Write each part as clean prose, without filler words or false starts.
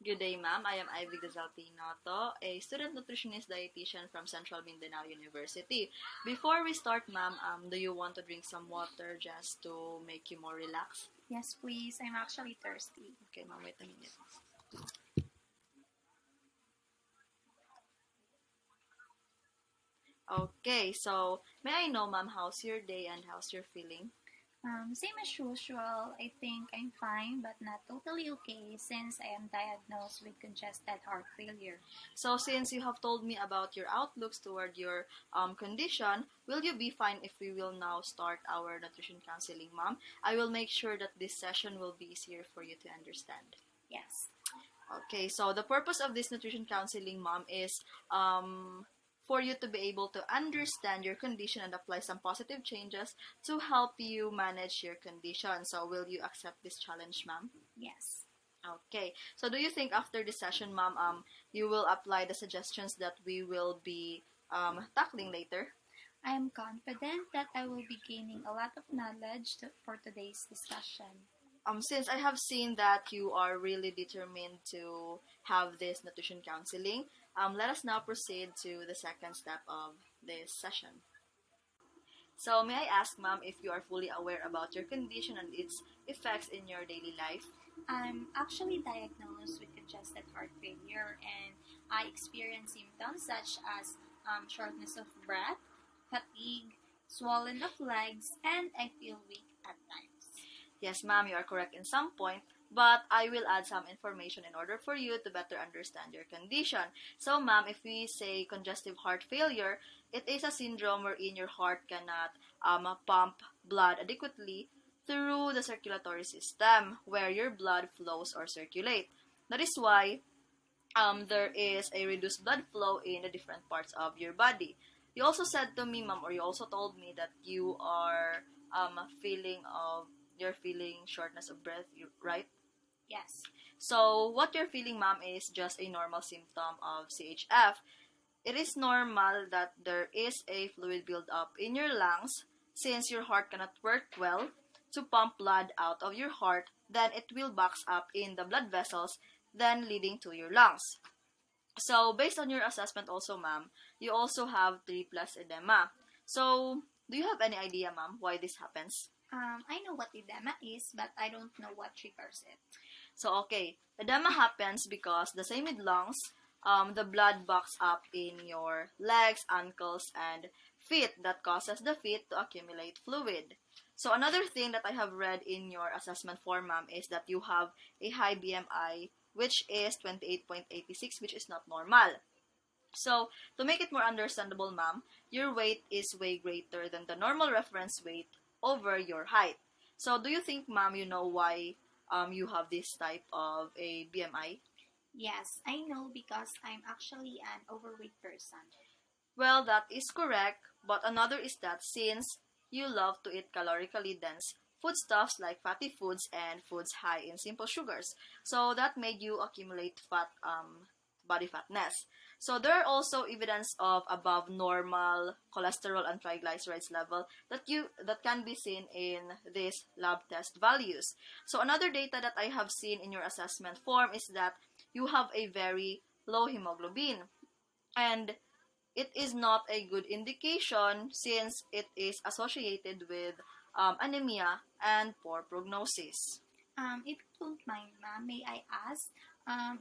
Good day, ma'am. I am Ivy Gazalpinoto, a student nutritionist dietitian from Central Mindanao University. Before we start, ma'am, do you want to drink some water just to make you more relaxed? Yes, please. I'm actually thirsty. Okay, ma'am, wait a minute. Okay, so may I know, ma'am, how's your day and how's your feeling? Same as usual. I think I'm fine, but not totally okay since I am diagnosed with congested heart failure. So, since you have told me about your outlooks toward your condition, will you be fine if we will now start our nutrition counseling, ma'am? I will make sure that this session will be easier for you to understand. Yes. Okay, so the purpose of this nutrition counseling, mom, is for you to be able to understand your condition and apply some positive changes to help you manage your condition. So, will you accept this challenge, ma'am? Yes. Okay. So, do you think after this session, ma'am, you will apply the suggestions that we will be tackling later? I am confident that I will be gaining a lot of knowledge for today's discussion. Since I have seen that you are really determined to have this nutrition counseling, let us now proceed to the second step of this session. So, may I ask, ma'am, if you are fully aware about your condition and its effects in your daily life? I'm actually diagnosed with congested heart failure and I experience symptoms such as shortness of breath, fatigue, swollen of legs, and I feel weak at times. Yes, ma'am, you are correct in some point, but I will add some information in order for you to better understand your condition. So, ma'am, if we say congestive heart failure, it is a syndrome wherein your heart cannot pump blood adequately through the circulatory system where your blood flows or circulate. That is why there is a reduced blood flow in the different parts of your body. You also said to me, ma'am, or you also told me that you are you're feeling shortness of breath, right? Yes. So what you're feeling, ma'am, is just a normal symptom of CHF. It is normal that there is a fluid buildup in your lungs since your heart cannot work well to pump blood out of your heart, then it will box up in the blood vessels, then leading to your lungs. So, based on your assessment also, ma'am, you also have 3 plus edema. So, do you have any idea, ma'am, why this happens? I know what edema is, but I don't know what triggers it. So, okay, edema happens because the same with lungs, the blood bucks up in your legs, ankles, and feet that causes the feet to accumulate fluid. So, another thing that I have read in your assessment form, ma'am, is that you have a high BMI, which is 28.86, which is not normal. So, to make it more understandable, ma'am, your weight is way greater than the normal reference weight over your height. So, do you think, ma'am, you know why you have this type of a BMI? Yes, I know because I'm actually an overweight person. Well, that is correct, but another is that since you love to eat calorically dense foodstuffs like fatty foods and foods high in simple sugars, so that made you accumulate body fatness. So there are also evidence of above normal cholesterol and triglycerides level that can be seen in these lab test values. So another data that I have seen in your assessment form is that you have a very low hemoglobin, and it is not a good indication since it is associated with anemia and poor prognosis. If you don't mind, ma'am, may I ask,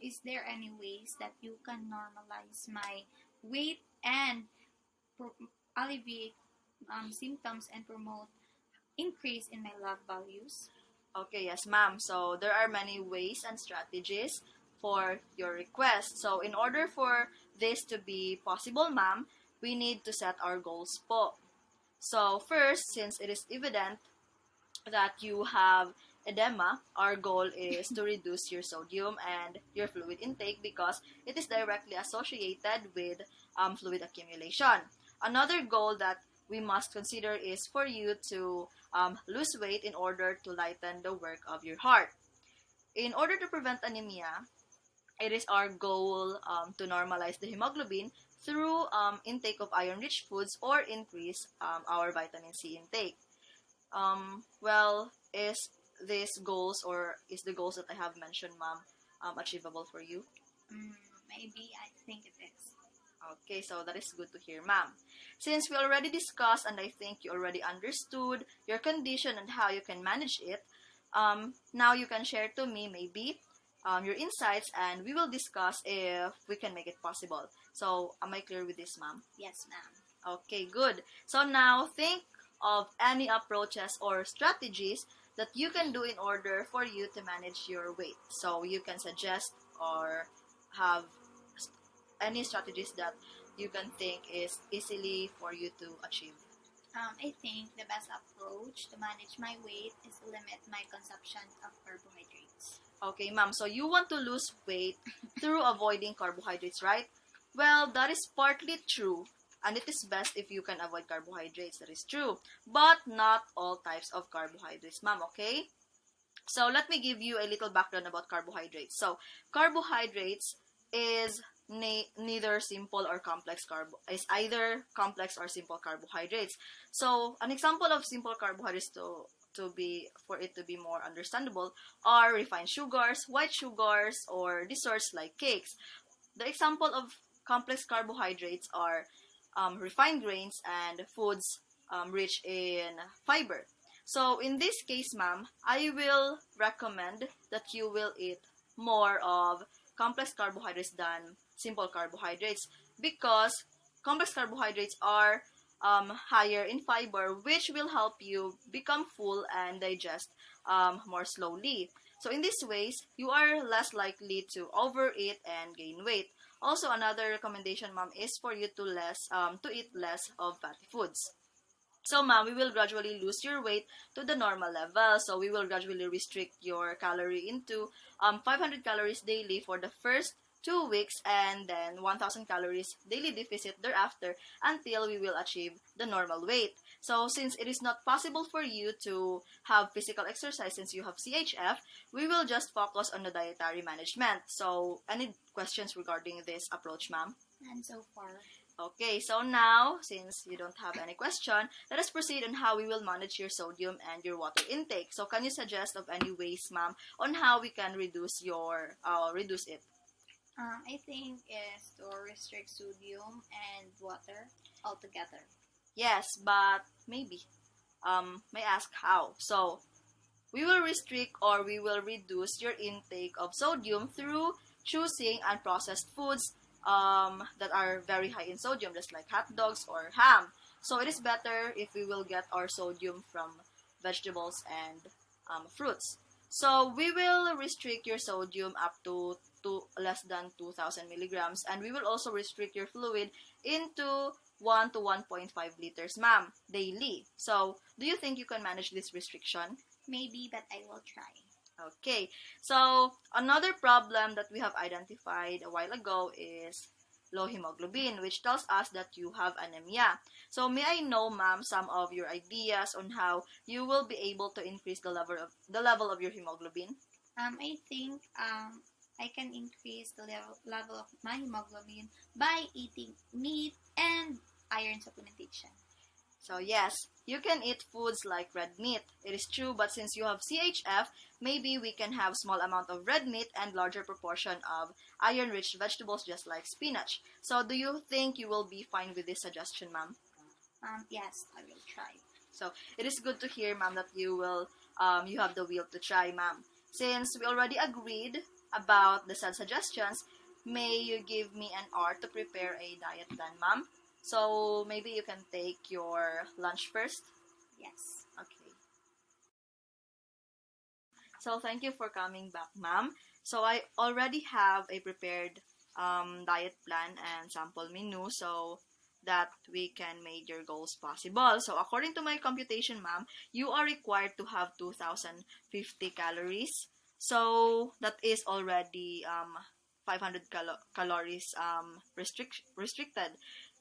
is there any ways that you can normalize my weight and pro- alleviate symptoms and promote increase in my lab values? Okay, yes, ma'am. So there are many ways and strategies for your request. So in order for this to be possible, ma'am, we need to set our goals po. So first, since it is evident that you have edema, our goal is to reduce your sodium and your fluid intake because it is directly associated with fluid accumulation. Another goal that we must consider is for you to lose weight in order to lighten the work of your heart. In order to prevent anemia, it is our goal to normalize the hemoglobin through intake of iron-rich foods or increase our vitamin C intake. Well, is these goals or is the goals that I have mentioned, ma'am, achievable for you? Maybe I think it is. Okay, so that is good to hear, ma'am. Since we already discussed and I think you already understood your condition and how you can manage it, now you can share to me maybe your insights and we will discuss if we can make it possible. So, am I clear with this, ma'am? Yes, ma'am. Okay, good. So now think of any approaches or strategies that you can do in order for you to manage your weight. So you can suggest or have any strategies that you can think is easily for you to achieve. I think the best approach to manage my weight is to limit my consumption of carbohydrates. Okay, ma'am. So you want to lose weight through avoiding carbohydrates, right? Well, that is partly true. And it is best if you can avoid carbohydrates. That is true. But not all types of carbohydrates, ma'am, okay? So let me give you a little background about carbohydrates. So carbohydrates is neither simple or complex is either complex or simple carbohydrates. So an example of simple carbohydrates to be for it to be more understandable are refined sugars, white sugars, or desserts like cakes. The example of complex carbohydrates are refined grains and foods rich in fiber. So in this case, ma'am, I will recommend that you will eat more of complex carbohydrates than simple carbohydrates because complex carbohydrates are higher in fiber, which will help you become full and digest more slowly. So in these ways, you are less likely to overeat and gain weight. Also, another recommendation, ma'am, is for you to eat less of fatty foods. So, ma'am, we will gradually lose your weight to the normal level. So, we will gradually restrict your calorie into 500 calories daily for the first 2 weeks and then 1,000 calories daily deficit thereafter until we will achieve the normal weight. So, since it is not possible for you to have physical exercise since you have CHF, we will just focus on the dietary management. So, any questions regarding this approach, ma'am? And so far, Okay, so now, since you don't have any question, let us proceed on how we will manage your sodium and your water intake. So, can you suggest of any ways, ma'am, on how we can reduce it? I think is to restrict sodium and water altogether. Yes, but maybe. May I ask how? So, we will restrict or we will reduce your intake of sodium through choosing unprocessed foods that are very high in sodium, just like hot dogs or ham. So it is better if we will get our sodium from vegetables and fruits. So we will restrict your sodium up to less than 2,000 milligrams, and we will also restrict your fluid into 1 to 1.5 liters, ma'am, daily. So, do you think you can manage this restriction? Maybe, but I will try. Okay, so another problem that we have identified a while ago is low hemoglobin, which tells us that you have anemia. So may I know, ma'am, some of your ideas on how you will be able to increase the level of your hemoglobin? I think I can increase the level of my hemoglobin by eating meat and iron supplementation. So yes, you can eat foods like red meat. It is true, but since you have CHF, maybe we can have small amount of red meat and larger proportion of iron-rich vegetables just like spinach. So do you think you will be fine with this suggestion, ma'am? Yes, I will try. So it is good to hear, ma'am, that you have the will to try, ma'am. Since we already agreed about the said suggestions, may you give me an hour to prepare a diet plan, ma'am? So maybe you can take your lunch first. Yes. Okay. So thank you for coming back, ma'am. So I already have a prepared diet plan and sample menu so that we can make your goals possible. So according to my computation, ma'am, you are required to have 2,050 calories. So that is already 500 calories restricted.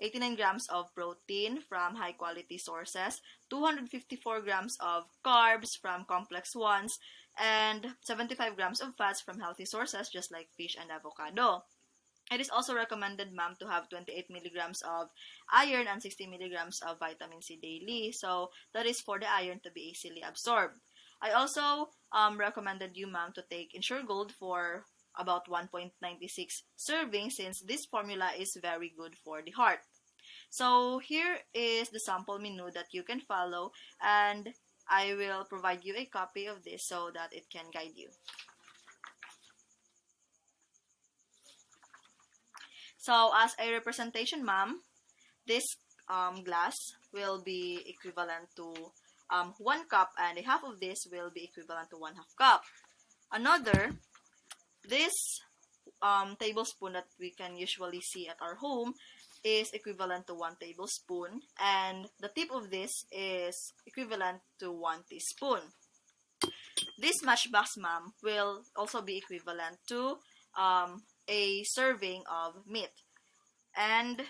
89 grams of protein from high quality sources, 254 grams of carbs from complex ones, and 75 grams of fats from healthy sources just like fish and avocado. It is also recommended, ma'am, to have 28 milligrams of iron and 60 milligrams of vitamin C daily. So that is for the iron to be easily absorbed. I also recommended you, ma'am, to take Ensure Gold for about 1.96 servings, since this formula is very good for the heart. So here is the sample menu that you can follow, and I will provide you a copy of this so that it can guide you. So as a representation, ma'am, this glass will be equivalent to 1 cup, and a half of this will be equivalent to 1/2 cup. Another, this tablespoon that we can usually see at our home is equivalent to 1 tablespoon, and the tip of this is equivalent to 1 teaspoon. This matchbox, ma'am, will also be equivalent to a serving of meat. And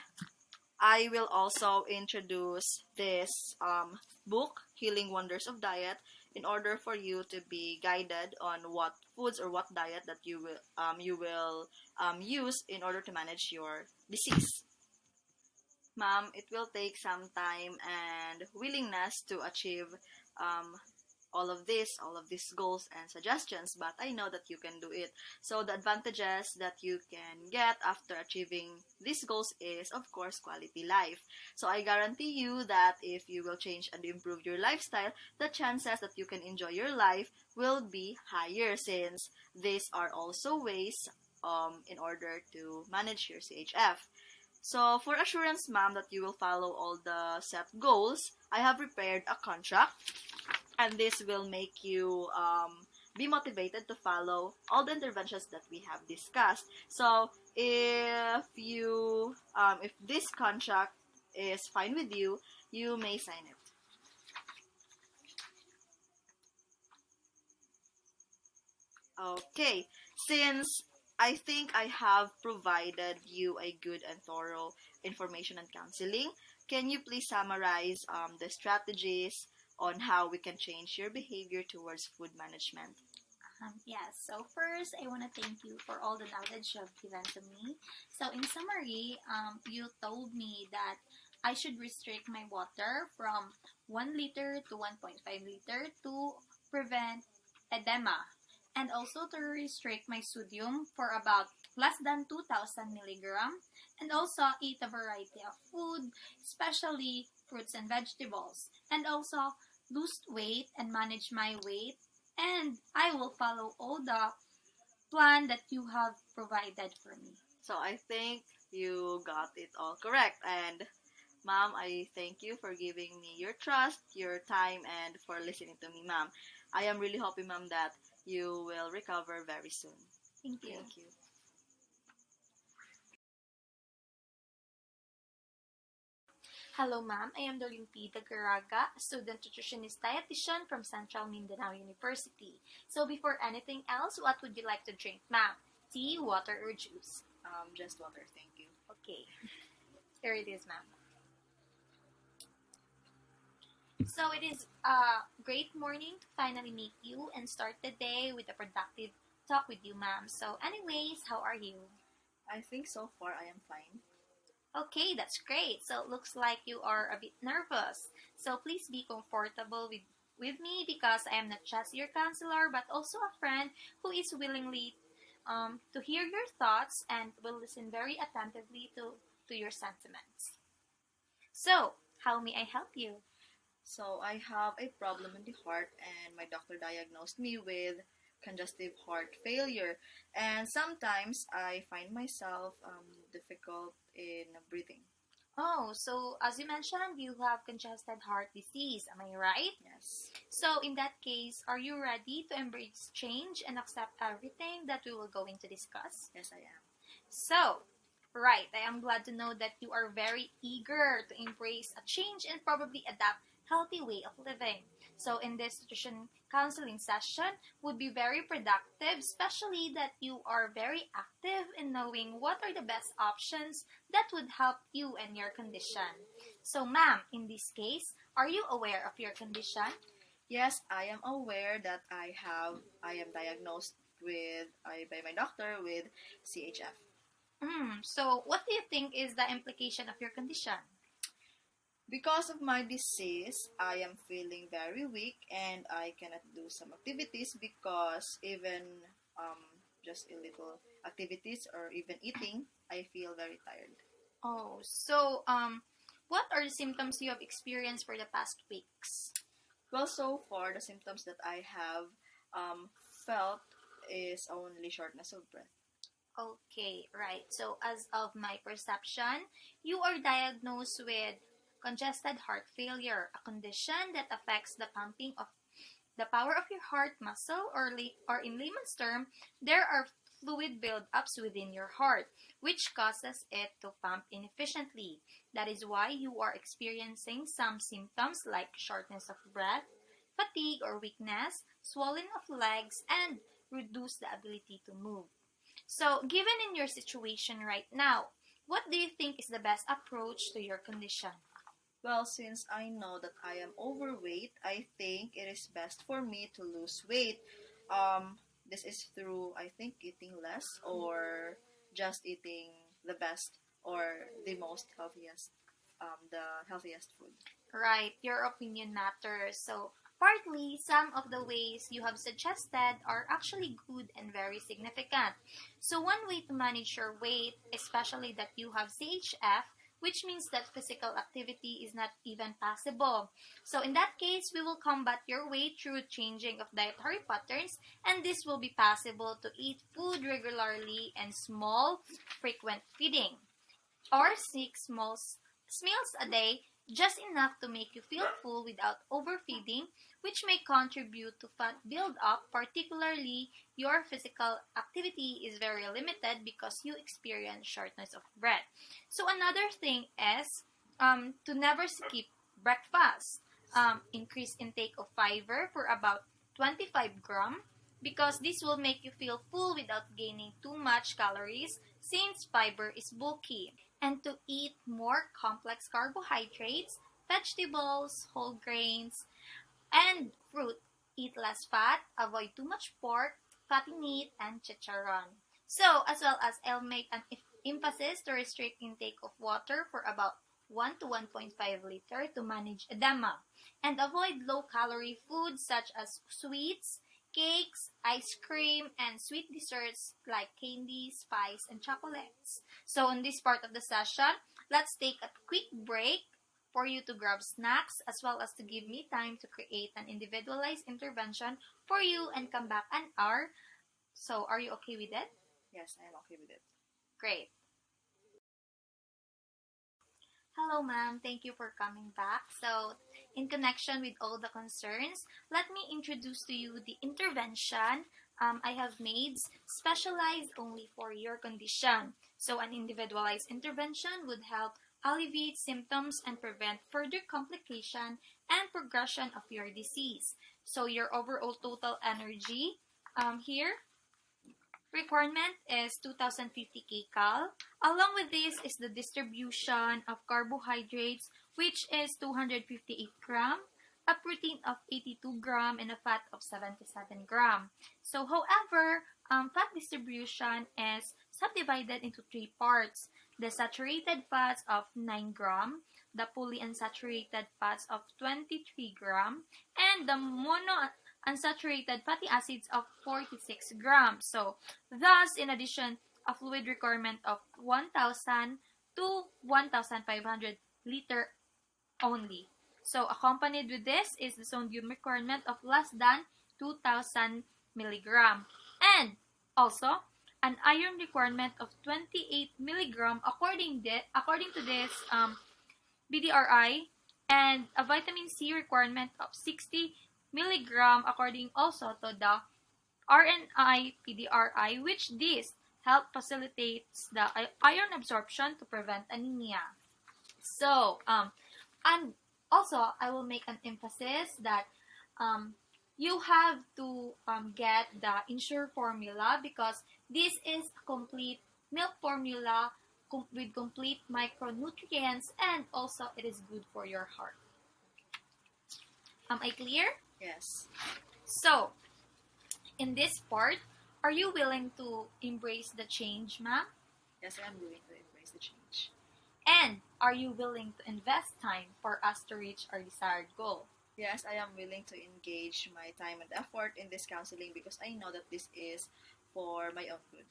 I will also introduce this book, Healing Wonders of Diet, in order for you to be guided on what foods or what diet that you will use in order to manage your disease. Ma'am, it will take some time and willingness to achieve um, all of these goals and suggestions, but I know that you can do it. So the advantages that you can get after achieving these goals is, of course, quality life. So I guarantee you that if you will change and improve your lifestyle, the chances that you can enjoy your life will be higher, since these are also ways in order to manage your CHF. So for assurance, ma'am, that you will follow all the set goals, I have prepared a contract, and this will make you be motivated to follow all the interventions that we have discussed. So if this contract is fine with you, you may sign it. Okay, since I think I have provided you a good and thorough information and counseling, can you please summarize the strategies on how we can change your behavior towards food management? Yes, so first, I want to thank you for all the knowledge you have given to me. So, in summary, you told me that I should restrict my water from 1 liter to 1.5 liter to prevent edema, and also to restrict my sodium for about less than 2,000 milligram, and also eat a variety of food, especially fruits and vegetables, and also lose weight and manage my weight, and I will follow all the plan that you have provided for me. So I think you got it all correct. And ma'am, I thank you for giving me your trust, your time, and for listening to me, ma'am. I am really hoping, ma'am, that you will recover very soon. Thank you. Thank you. Hello, ma'am. I am Darlyn P. Dagaraga, student nutritionist dietitian from Central Mindanao University. So, before anything else, what would you like to drink, ma'am? Tea, water, or juice? Just water, thank you. Okay. Here it is, ma'am. So, it is a great morning to finally meet you and start the day with a productive talk with you, ma'am. So, anyways, how are you? I think so far I am fine. Okay, that's great. So it looks like you are a bit nervous. So please be comfortable with me, because I am not just your counselor but also a friend who is willingly to hear your thoughts and will listen very attentively to your sentiments. So, how may I help you? So I have a problem in the heart, and my doctor diagnosed me with congestive heart failure, and sometimes I find myself difficult in breathing. Oh, so as you mentioned, you have congested heart disease, am I right? Yes. So in that case, are you ready to embrace change and accept everything that we will going to discuss? Yes, I am. So, right, I am glad to know that you are very eager to embrace a change and probably adapt healthy way of living. So in this nutrition counseling session would be very productive, especially that you are very active in knowing what are the best options that would help you and your condition. So ma'am, in this case, are you aware of your condition? Yes, I am aware that I am diagnosed by my doctor with CHF. So what do you think is the implication of your condition? Because of my disease, I am feeling very weak, and I cannot do some activities because even just a little activities or even eating, I feel very tired. Oh, so what are the symptoms you have experienced for the past weeks? Well, so far, the symptoms that I have felt is only shortness of breath. Okay, right. So as of my perception, you are diagnosed with congested heart failure, a condition that affects the pumping of the power of your heart muscle, or in layman's term, there are fluid buildups within your heart, which causes it to pump inefficiently. That is why you are experiencing some symptoms like shortness of breath, fatigue or weakness, swelling of legs, and reduce the ability to move. So, given in your situation right now, what do you think is the best approach to your condition? Well, since I know that I am overweight, I think it is best for me to lose weight. This is through, I think, eating less or just eating the best or the healthiest food. Right, your opinion matters. So, partly, some of the ways you have suggested are actually good and very significant. So, one way to manage your weight, especially that you have CHF, which means that physical activity is not even possible. So, in that case, we will combat your weight through changing of dietary patterns, and this will be possible to eat food regularly and small, frequent feeding, or 6 meals a day, just enough to make you feel full without overfeeding, which may contribute to fat buildup, particularly your physical activity is very limited because you experience shortness of breath. So another thing is to never skip breakfast. Increase intake of fiber for about 25 gram because this will make you feel full without gaining too much calories since fiber is bulky, and to eat more complex carbohydrates, vegetables, whole grains, and fruit. Eat less fat, avoid too much pork, fatty meat, and chicharron. So, as well as I'll make an emphasis to restrict intake of water for about 1 to 1.5 liter to manage edema, and avoid low-calorie foods such as sweets, cakes, ice cream, and sweet desserts like candy, spice, and chocolates. So, in this part of the session, let's take a quick break for you to grab snacks as well as to give me time to create an individualized intervention for you and come back an hour. So, are you okay with it? Yes, I am okay with it. Great. Hello, ma'am. Thank you for coming back. So, in connection with all the concerns, let me introduce to you the intervention I have made specialized only for your condition. So, an individualized intervention would help alleviate symptoms and prevent further complication and progression of your disease. So, your overall total energy here requirement is 2050 kcal. Along with this is the distribution of carbohydrates, which is 258 gram, a protein of 82 gram, and a fat of 77 gram. So, however, fat distribution is subdivided into three parts. The saturated fats of 9 gram, the polyunsaturated fats of 23 gram, and the monounsaturated fatty acids of 46 grams. So, thus, in addition, a fluid requirement of 1,000 to 1,500 liter only. So, accompanied with this is the sodium requirement of less than 2,000 milligram. And also, an iron requirement of 28 milligram according to this BDRI, and a vitamin C requirement of 60 milligram according also to the RNI PDRI, which this help facilitates the iron absorption to prevent anemia. So, and also I will make an emphasis that you have to get the Ensure formula because this is a complete milk formula with complete micronutrients, and also it is good for your heart. Am I clear? Yes. So, in this part, are you willing to embrace the change, ma'am? Yes, I am willing to embrace the change. And are you willing to invest time for us to reach our desired goal? Yes, I am willing to engage my time and effort in this counseling because I know that this is for my own good.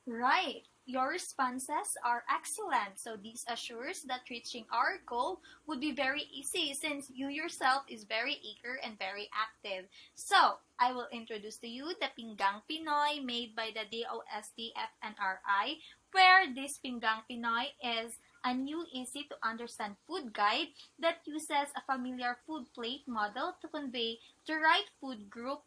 Right. Your responses are excellent. So this assures that reaching our goal would be very easy since you yourself is very eager and very active. So, I will introduce to you the Pinggang Pinoy made by the DOST FNRI, where this Pinggang Pinoy is a new easy to understand food guide that uses a familiar food plate model to convey the right food group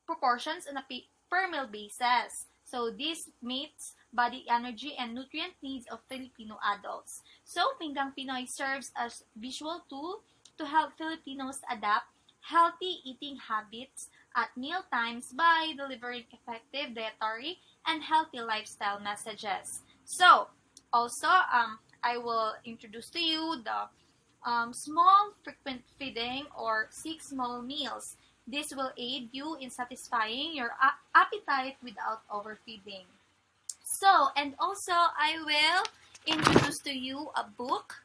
proportions on a per meal basis. So this meets body energy and nutrient needs of Filipino adults. So Pinggang Pinoy serves as visual tool to help Filipinos adapt healthy eating habits at meal times by delivering effective dietary and healthy lifestyle messages. So also I will introduce to you the small frequent feeding or 6 small meals. This will aid you in satisfying your appetite without overfeeding. So, and also I will introduce to you a book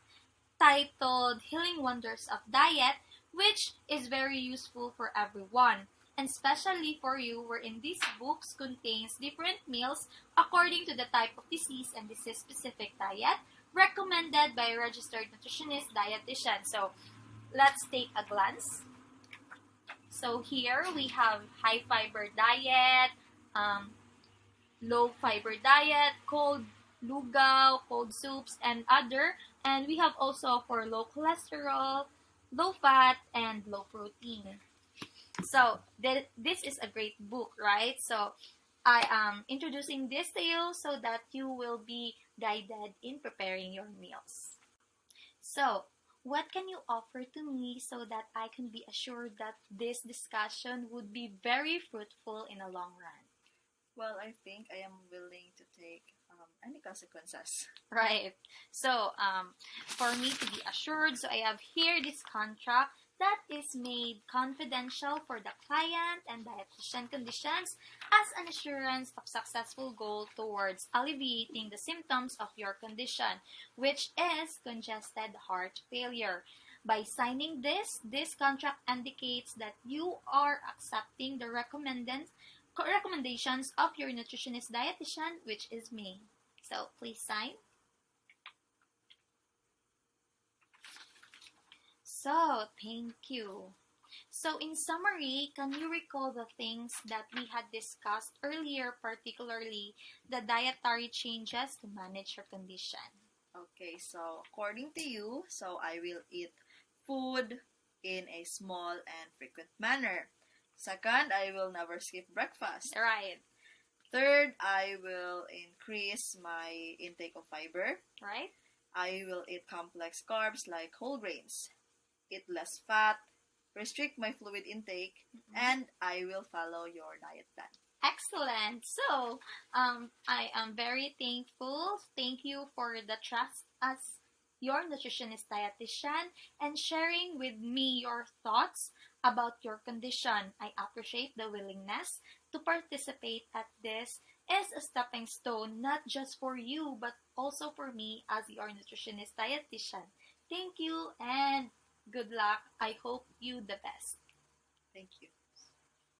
titled Healing Wonders of Diet, which is very useful for everyone, and especially for you, wherein these books contains different meals according to the type of disease and disease-specific diet recommended by a registered nutritionist dietitian. So, let's take a glance. So here we have high fiber diet, um, low fiber diet, cold lugaw, cold soups, and other. And we have also for low cholesterol, low fat, and low protein. So this is a great book, right? So I am introducing this to you so that you will be guided in preparing your meals. So, what can you offer to me so that I can be assured that this discussion would be very fruitful in the long run? Well, I think I am willing to take any consequences. Right. So, for me to be assured, so I have here this contract that is made confidential for the client and dietitian conditions as an assurance of successful goal towards alleviating the symptoms of your condition, which is congested heart failure. By signing this contract indicates that you are accepting the recommendations of your nutritionist dietitian, which is me. So please sign. So thank you. So in summary, can you recall the things that we had discussed earlier, particularly the dietary changes to manage your condition? Okay, so according to you, so I will eat food in a small and frequent manner. Second, I will never skip breakfast. Right. Third, I will increase my intake of fiber. Right. I will eat complex carbs like whole grains, eat less fat, restrict my fluid intake, and I will follow your diet plan. Excellent. So, I am very thankful. Thank you for the trust as your nutritionist dietitian and sharing with me your thoughts about your condition. I appreciate the willingness to participate at this is a stepping stone not just for you but also for me as your nutritionist dietitian. Thank you and good luck. I hope you the best. Thank you.